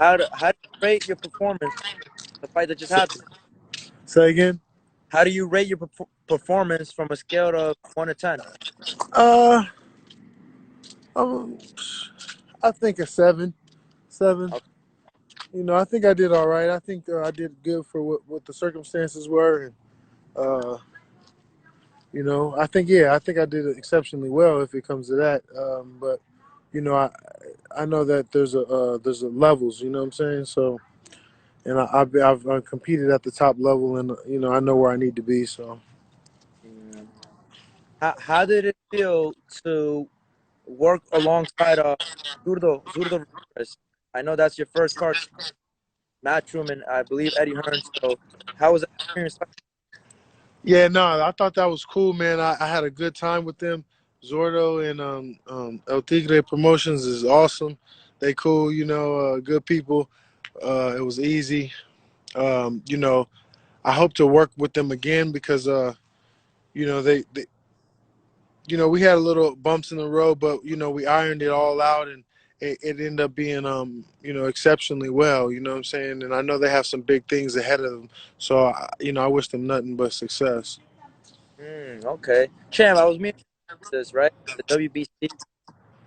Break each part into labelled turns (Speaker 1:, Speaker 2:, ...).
Speaker 1: how do you rate your performance the fight that just happened?
Speaker 2: Say again.
Speaker 1: How do you rate your performance from a scale of 1 to 10?
Speaker 2: Uh, um, I think a 7. 7.
Speaker 1: Okay.
Speaker 2: I think I did all right. I think I did good for what the circumstances were, and uh, I think I did exceptionally well if it comes to that. But you know, I I know that there's a levels. You know what I'm saying? So, and I've competed at the top level, and I know where I need to be. So.
Speaker 1: Mm. How did it feel to work alongside Zurdo Ramirez? I know that's your first card, Matchroom, and I believe Eddie Hearn. So how was that experience like?
Speaker 2: Yeah, no, I thought that was cool, man. I had a good time with them. Zordo and El Tigre Promotions is awesome. They cool, good people. It was easy. I hope to work with them again because they we had a little bumps in the road, but we ironed it all out, and it ended up being exceptionally well. You know what I'm saying? And I know they have some big things ahead of them. So I wish them nothing but success.
Speaker 1: Okay, champ. I was meaning this right. The WBC.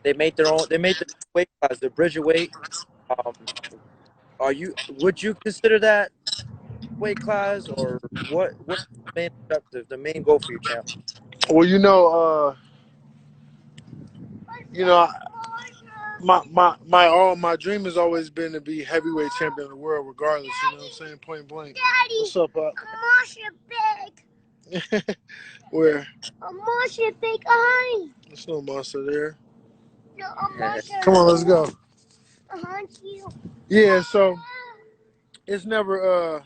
Speaker 1: They made their weight class, the Bridger weight. Um, would you consider that weight class, or what's the main objective, the main goal for you, champ?
Speaker 2: Well, you know, my dream has always been to be heavyweight champion of the world, regardless. You know what I'm saying? Point blank. Daddy, what's up, big. Where? A monster big eye. There's no monster there. No, a monster. Come on, let's go. You. Yeah, so it's never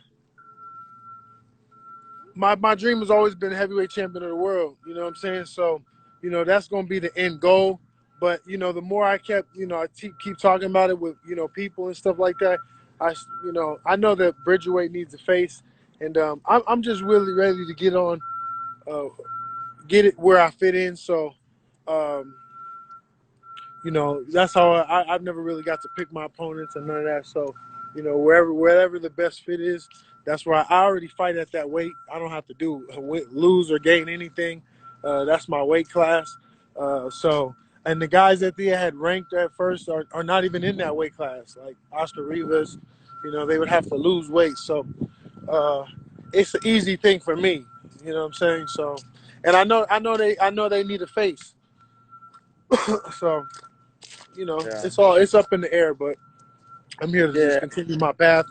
Speaker 2: my dream has always been heavyweight champion of the world. You know what I'm saying? So, that's gonna be the end goal. But the more I kept, I keep talking about it with people and stuff like that. I know that Bridgerweight needs a face, and I'm just really ready to uh, get it where I fit in. So, um, that's how I've never really got to pick my opponents and none of that. So, wherever the best fit is, that's where I already fight at that weight. I don't have to lose or gain anything. That's my weight class. And the guys that they had ranked at first are not even in that weight class. Like Oscar Rivas, they would have to lose weight. So it's an easy thing for me. You know what I'm saying? So, and I know they need a face. So
Speaker 1: Yeah,
Speaker 2: it's up in the air, but I'm here to just
Speaker 1: yeah,
Speaker 2: continue my path,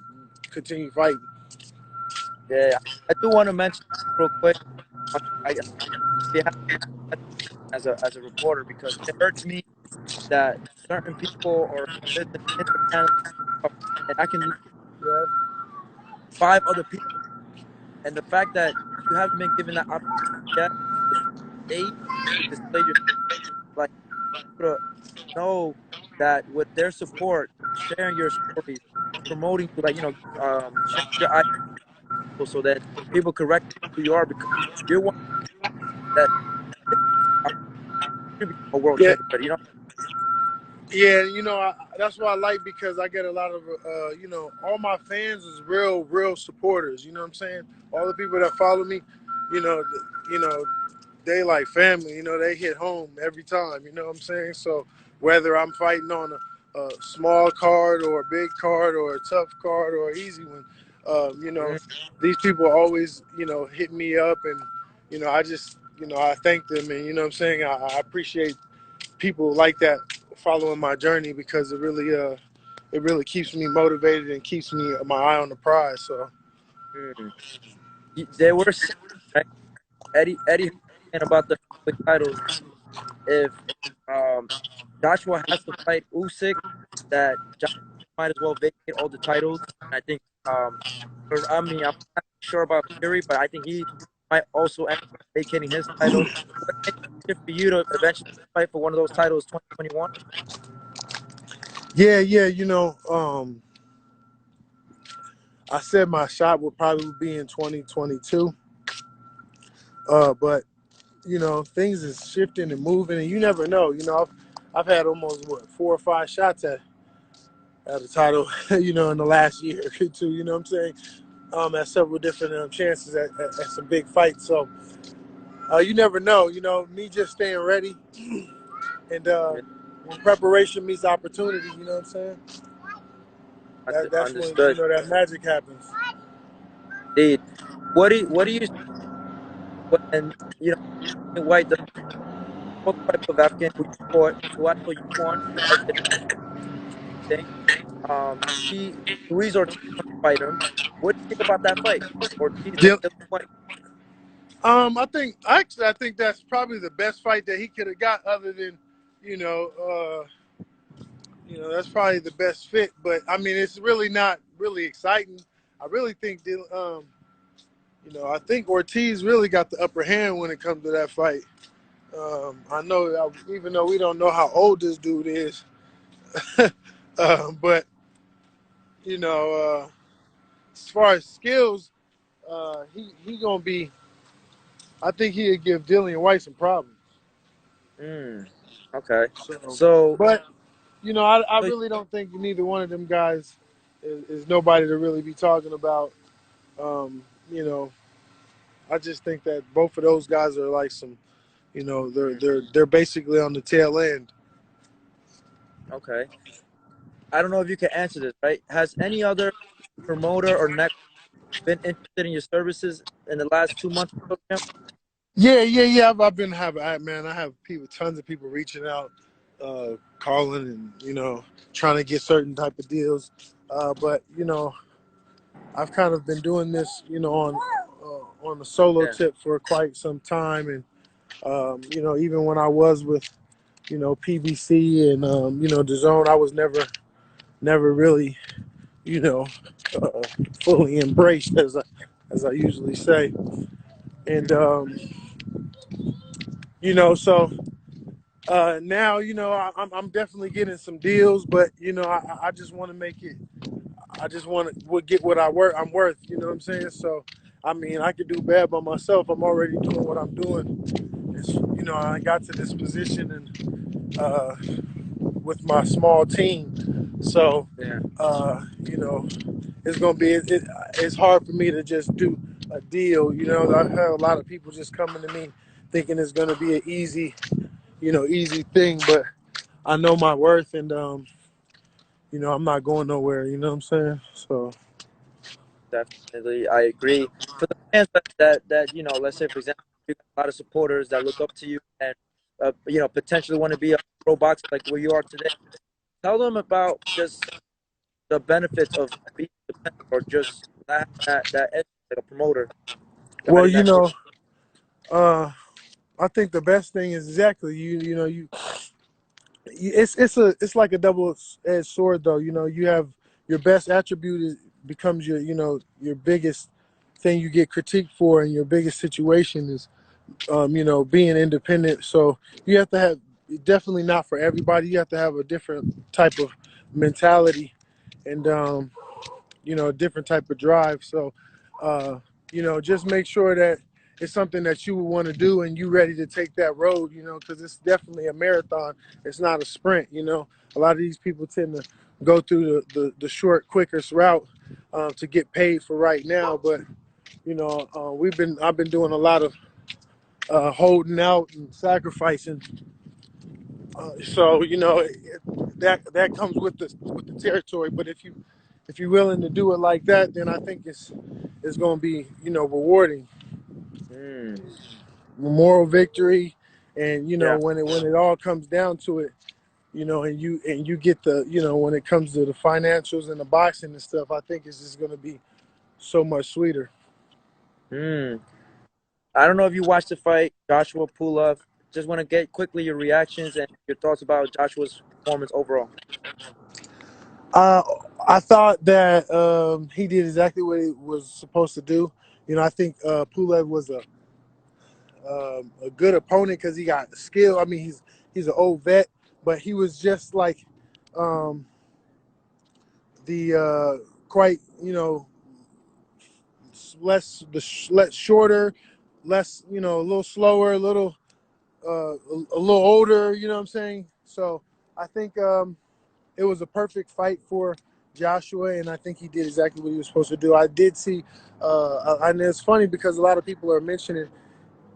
Speaker 2: continue fighting.
Speaker 1: yeah. I do want to mention real quick. I they have as a reporter because it hurts me that certain people or business in the panel, and I can name
Speaker 2: Yeah.
Speaker 1: 5 other people, and the fact that you haven't been given that opportunity yet, the stage to display your like to know that with their support, sharing your stories, promoting you, sharing your ideas so that people can recognize who you are because you're one that should be a world
Speaker 2: Yeah,
Speaker 1: champion. You know,
Speaker 2: yeah. That's what I like because I get a lot of, all my fans is real supporters. You know what I'm saying? All the people that follow me, you know, you know, they like family. They hit home every time. You know what I'm saying? So whether I'm fighting on a small card or a big card or a tough card or an easy one,
Speaker 1: mm,
Speaker 2: these people always, hit me up, and I just, I thank them, and what I'm saying, I appreciate people like that following my journey because it really keeps me motivated and keeps me my eye on the prize. So
Speaker 1: mm. They were saying, right, Eddie saying about the heavyweight titles. If um, Joshua has to fight Usyk, that Joshua might as well vacate all the titles. I think, I mean, I'm not sure about Fury, but I think he might also end up vacating his title. What makes it easier for you to eventually fight for one of those titles, 2021?
Speaker 2: yeah, yeah, I said my shot would probably be in 2022, but things is shifting and moving, and you never know. I've had almost 4 or 5 shots the title, you know, in the last year or two. You know what I'm saying? At several different chances at some big fights. So you never know. You know, me just staying ready and
Speaker 1: Yeah,
Speaker 2: when preparation meets opportunity. You know what I'm saying? That's when you
Speaker 1: understood.
Speaker 2: know that magic happens.
Speaker 1: Indeed. What do you when Whyte, the fourth type of Afghan who you fought, who actually you won, Whyte did thing. He Luis Ortiz wanted to fight him. What do you think about that fight? Ortiz and
Speaker 2: Yep.
Speaker 1: White.
Speaker 2: I think that's probably the best fight that he could have got, other than, you know, that's probably the best fit. But I mean, it's really not really exciting. I really think, I think Ortiz really got the upper hand when it comes to that fight. I know, even though we don't know how old this dude is, but you know, as far as skills, he gonna be. I think he'd give Dillian White some problems.
Speaker 1: Mm, okay.
Speaker 2: So,
Speaker 1: So,
Speaker 2: but I
Speaker 1: so
Speaker 2: really don't think neither one of them guys is nobody to really be talking about. Um, you know, I just think that both of those guys are like some,
Speaker 1: mm,
Speaker 2: they're basically on the tail end.
Speaker 1: okay. I don't know if you can answer this, right? Has any other promoter or network been interested in your services in the last 2 months or so, champ?
Speaker 2: Yeah. I've been having, man. I have tons of people reaching out, calling, and trying to get certain type of deals. But I've kind of been doing this, on a solo
Speaker 1: Yeah,
Speaker 2: tip for quite some time, and even when I was with, PBC and the Zone, I was never really, you know, uh, fully embraced, as I usually say, and so now I'm definitely getting some deals, but I just want to make it. I just want to get what I'm worth. You know what I'm saying? So I mean, I could do bad by myself. I'm already doing what I'm doing. I got to this position and with my small team, so
Speaker 1: yeah,
Speaker 2: it's gonna be it's hard for me to just do a deal. I have a lot of people just coming to me thinking it's gonna be an easy thing, but I know my worth, and I'm not going nowhere. You know what I'm saying? So
Speaker 1: definitely. I agree. For the fans that let's say for example, you got a lot of supporters that look up to you and potentially want to be a pro boxer like where you are today. Tell them about just the benefits of being independent or just that edge like a promoter
Speaker 2: well,
Speaker 1: guiding that ship.
Speaker 2: uh, I think the best thing is exactly it's like a double-edged sword, though. You have your best attribute becomes your biggest thing you get critiqued for, and your biggest situation is being independent. So you have to have, definitely not for everybody. You have to have a different type of mentality, and a different type of drive. So just make sure that it's something that you would want to do, and you ready to take that road. Because it's definitely a marathon. It's not a sprint. A lot of these people tend to go through the short, quickest route to get paid for right now. But I've been doing a lot of holding out and sacrificing. So that comes with the territory. But if you're willing to do it like that, then I think it's going to be rewarding,
Speaker 1: Mm,
Speaker 2: moral victory, and
Speaker 1: yeah.
Speaker 2: when it all comes down to it, and you get the when it comes to the financials and the boxing and stuff, I think it's just going to be so much sweeter.
Speaker 1: Mm. I don't know if you watched the fight, Joshua Pulov. Just want to get quickly your reactions and your thoughts about Joshua's performance overall.
Speaker 2: Uh, I thought that he did exactly what he was supposed to do. I think Pulev was a good opponent because he got skill. I mean, he's an old vet, but he was just like um, the quite less shorter, less a little slower, a little older. You know what I'm saying? So I think it was a perfect fight for Joshua, and I think he did exactly what he was supposed to do. I did see, and it's funny because a lot of people are mentioning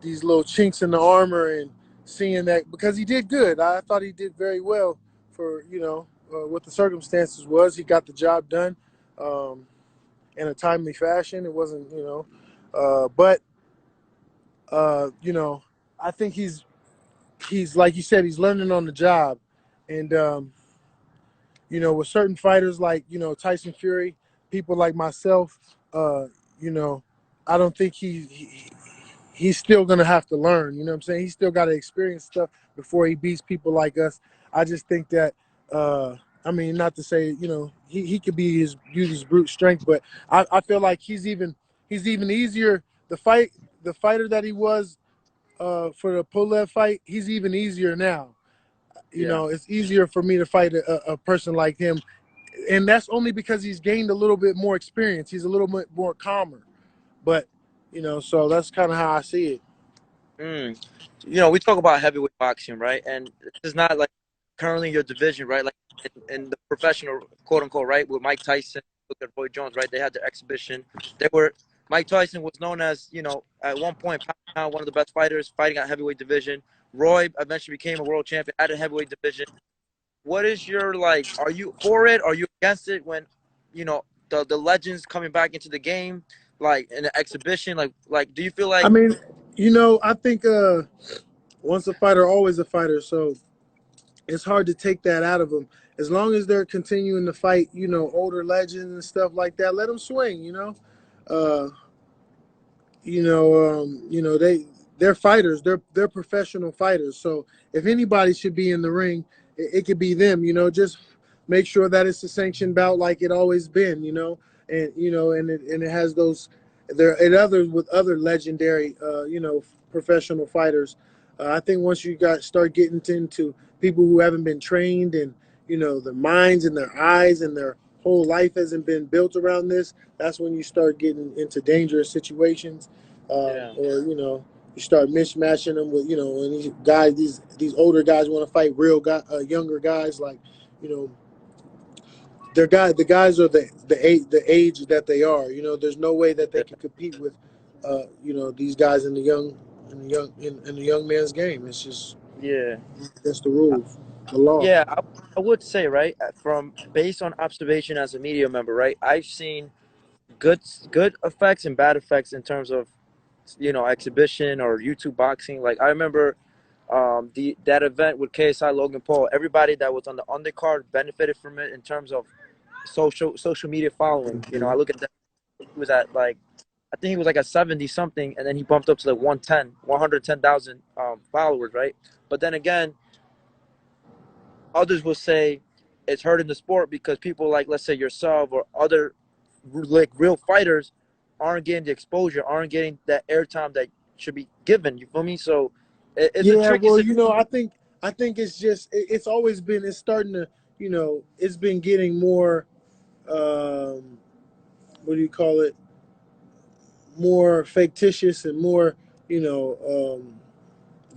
Speaker 2: these little chinks in the armor and seeing that because he did good. I thought he did very well for what the circumstances was. He got the job done um, in a timely fashion. It wasn't but I think he's like you said, he's learning on the job, and with certain fighters like Tyson Fury, people like myself, uh, you know, I don't think he's still gonna have to learn. You know what I'm saying? He's still got to experience stuff before he beats people like us. I just think that. I mean, not to say he could use his brute strength, but I feel like he's even easier. The fighter that he was for the Pulev fight, he's even easier now.
Speaker 1: Yeah.
Speaker 2: It's easier for me to fight a person like him, and that's only because he's gained a little bit more experience. He's a little bit more calmer, but so that's kind of how I see it.
Speaker 1: Mm. We talk about heavyweight boxing, right? And this is not like currently your division, right? Like in the professional, quote unquote, right? With Mike Tyson, look at Roy Jones, right? They had their exhibition. Mike Tyson was known as, at one point, one of the best fighters fighting at heavyweight division. Roy eventually became a world champion at a heavyweight division. What is your Are you for it? Are you against it when, the legends coming back into the game, like in the exhibition? Do you feel
Speaker 2: I
Speaker 1: like
Speaker 2: mean, I think once a fighter, always a fighter. So it's hard to take that out of them. As long as they're continuing to fight, older legends and stuff like that, let them swing. Uh, they're fighters. They're professional fighters. So if anybody should be in the ring, it could be them. Just make sure that it's a sanctioned bout like it always been. And it has those there and others with other legendary professional fighters. I think once you start getting into people who haven't been trained and their minds and their eyes and their whole life hasn't been built around this, that's when you start getting into dangerous situations,
Speaker 1: yeah,
Speaker 2: or you start mismatching them with and these guys, these older guys want to fight younger guys like you know the guys are the age that they are. There's no way that they can compete with these guys in the young man's game. It's just
Speaker 1: yeah.
Speaker 2: that's the rules, the law.
Speaker 1: Yeah, I would say, right, from based on observation as a media member, right, I've seen good good effects and bad effects in terms of exhibition or YouTube boxing. Like I remember the that event with KSI Logan Paul. Everybody that was on the undercard benefited from it in terms of social media following. I look at that. He was at I think he was like at 70 something, and then he bumped up to like 110,000 followers, right? But then again, others will say it's hurting the sport because people like, let's say yourself or other like real fighters aren't getting the exposure, aren't getting that airtime that should be given. You feel me? So it's a
Speaker 2: Yeah,
Speaker 1: tricky
Speaker 2: well,
Speaker 1: situation.
Speaker 2: I think it's just it's always been it's starting to it's been getting more what do you call it, more fictitious and more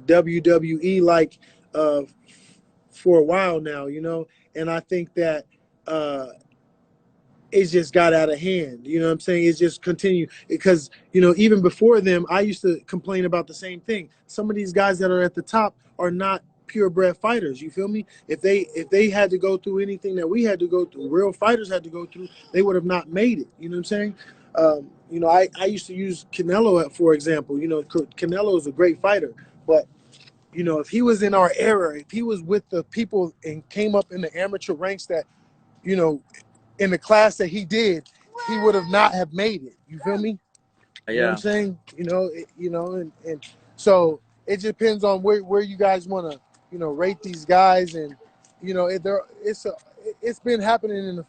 Speaker 2: WWE like uh, for a while now, and I think that uh, it just got out of hand. You know what I'm saying? It's just continued because even before them, I used to complain about the same thing. Some of these guys that are at the top are not purebred fighters. You feel me? If they had to go through anything that we had to go through, real fighters had to go through, they would have not made it. You know what I'm saying? I used to use Canelo for example. Canelo is a great fighter, but if he was in our era, if he was with the people and came up in the amateur ranks that you know in the class that he did, he would have not have made it. You feel me? You know what I'm
Speaker 1: Yeah,
Speaker 2: saying? And so it depends on where you guys want to, rate these guys, and it's been happening in the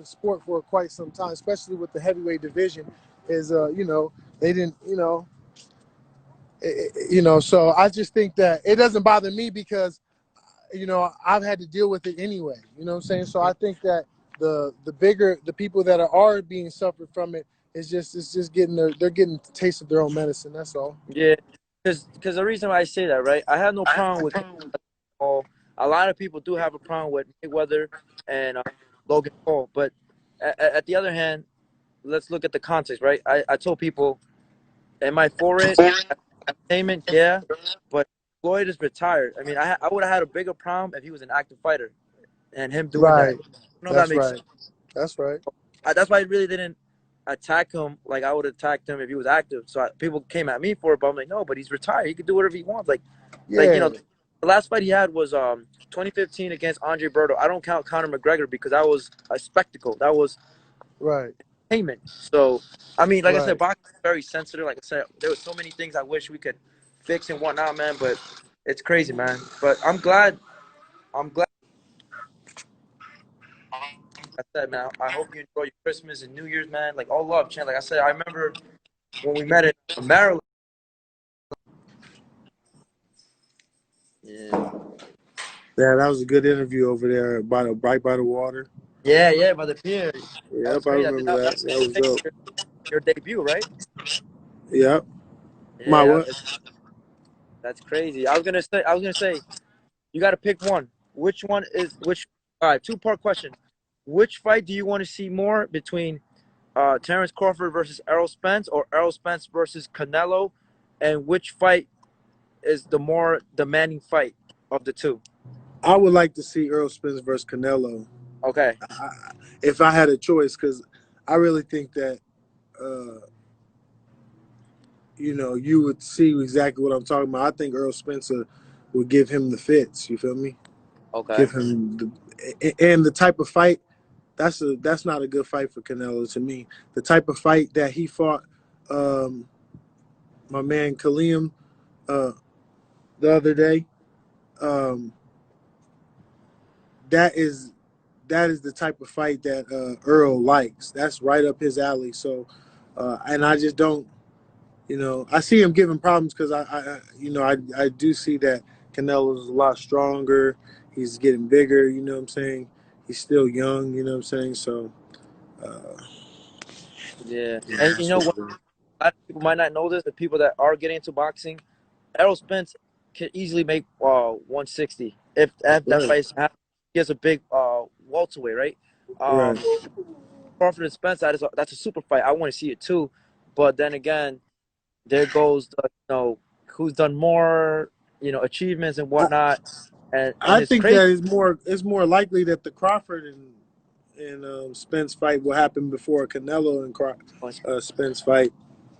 Speaker 2: sport for quite some time, especially with the heavyweight division. Is they didn't so I just think that it doesn't bother me because I've had to deal with it anyway. You know what I'm saying? So I think that the people that are being suffered from it is just getting they're getting a taste of their own medicine. That's all.
Speaker 1: yeah. Because the reason why I say that, right? I had no problem with Canelo. a lot of people do have a problem with Mayweather and Logan Paul. But at the other hand, let's look at the context, right? I told people, am I for it? Entertainment, yeah, but Floyd is retired. I mean, I would have had a bigger problem if he was an active fighter and him doing that.
Speaker 2: Right.
Speaker 1: I don't know if that
Speaker 2: That's
Speaker 1: makes sense.
Speaker 2: right. That's right.
Speaker 1: That's why I really didn't attack him like I would have attacked him if he was active. So people came at me for it, but I'm like, no, but he's retired. He can do whatever he wants. Like
Speaker 2: Yeah.
Speaker 1: the last fight he had was 2015 against Andre Berto. I don't count Conor McGregor because that was a spectacle. That was
Speaker 2: Right.
Speaker 1: entertainment. So I mean, like I said,
Speaker 2: Right.
Speaker 1: boxing is very sensitive. Like I said, there was so many things I wish we could fix and whatnot, man. But it's crazy, man. But I'm glad. I'm glad. I said, man. I hope you enjoy your Christmas and New Year's, man. Like all love, Chan. Like I said, I remember when we met in Maryland. Yeah.
Speaker 2: Yeah, that was a good interview over there by the right by the water.
Speaker 1: Yeah, by the pier. That
Speaker 2: Yep,
Speaker 1: was
Speaker 2: I
Speaker 1: crazy. I did
Speaker 2: remember
Speaker 1: that.
Speaker 2: that. That was dope.
Speaker 1: Your debut, right?
Speaker 2: Yep. My
Speaker 1: Yeah,
Speaker 2: what?
Speaker 1: that's crazy. I was gonna say, you got to pick one. Which one is which? All right, two-part question. Which fight do you want to see more between Terrence Crawford versus Errol Spence or Errol Spence versus Canelo, and which fight is the more demanding fight of the two?
Speaker 2: I would like to see Earl Spence versus Canelo
Speaker 1: Okay,
Speaker 2: if I had a choice, because I really think that uh, you would see exactly what I'm talking about. I think Earl Spencer would give him the fits. You feel me?
Speaker 1: okay,
Speaker 2: Give him and the type of fight. That's not a good fight for Canelo to me. The type of fight that he fought, um, my man Kalium, uh, the other day. Um, that is the type of fight that Earl likes. That's right up his alley. So, and I just don't, I see him giving problems because I do see that Canelo's a lot stronger. He's getting bigger. You know what I'm saying? He's still young. You know what I'm saying? So, uh,
Speaker 1: yeah.
Speaker 2: yeah,
Speaker 1: And you
Speaker 2: that's
Speaker 1: know
Speaker 2: what
Speaker 1: what? A lot of people might not know this. The people that are getting into boxing, Errol Spence can easily make 160 if that
Speaker 2: right,
Speaker 1: fight happens. He has a big welterweight, right?
Speaker 2: right.
Speaker 1: Um, Crawford and Spence, that's a super fight. I want to see it too, but then again, there goes who's done more, achievements and
Speaker 2: I,
Speaker 1: whatnot, and
Speaker 2: I
Speaker 1: it's
Speaker 2: think
Speaker 1: crazy.
Speaker 2: that it's more likely that the Crawford and Spence fight will happen before Canelo and Spence fight.